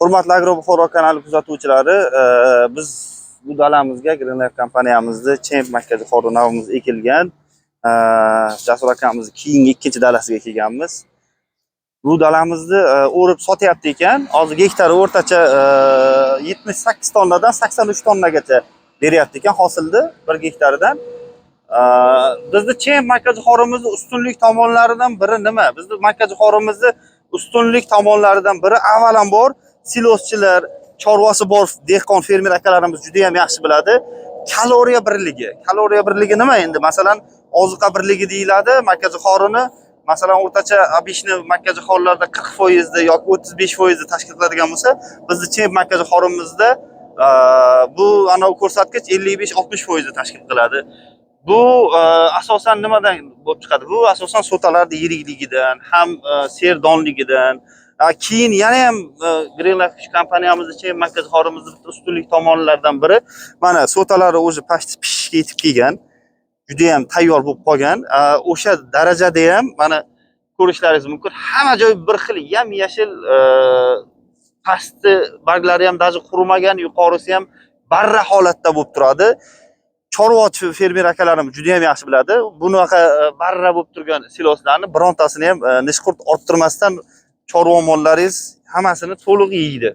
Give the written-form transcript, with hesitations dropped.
Hurmatli Agrobuxoro kanali kuzatuvchilari, biz bu dalamizga Greenlife kompaniyamizning Champ markaziy xori navimiz ekilgan. Jasur akamizning keyingi ikkinchi dalasiga kelganmiz. Bu dalamizni o'rib sotyapti ekan. Hozir gektari o'rtacha 78 tonnadan 83 tonnagacha beryapti ekan hosilni bir gektaridan. Bizning Champ markaziy xorimizning ustunlik tomonlaridan biri nima? Bizning markaziy xorimizning ustunlik tomonlaridan biri avvalambor siloschilar, chorvasi bor dehqon fermer akalarimiz juda ham yaxshi biladi. Kaloriya birligi. Kaloriya birligi nima endi? Masalan, oziqa birligi deyiladi. Markaziy xorini masalan o'rtacha obishni markaziy xorlarda 40% yoki 35% tashkil qiladigan bo'lsa, bizning Champ markaziy xorimizda bu ana ko'rsatkich 55-60% tashkil qiladi. Bu asosan nimadan bo'lib chiqadi? Bu asosan sotalarning yirikligidan, ham serdonligidan. Keyin yana ham Greenlife kompaniyamizning Champ markaziy xorimizning ustunlik tomonlaridan biri mana sotalari o'zi pishishga yetib kelgan. Juda ham tayyor bo'lib qolgan. O'sha darajada ham mana ko'rishlaringiz mumkin. Hamma joy bir xil yam-yashil, pasti barglari ham даже qurimagan, yuqorisi ham barra holatda bo'lib turadi. Chorvachi fermer akalarimiz juda ham yaxshi biladi. Bunaqa barra bo'lib turgan siloslarni birontasini ham nishqurt orttirmasdan chorva mollaringiz hammasini to'liq yeydi.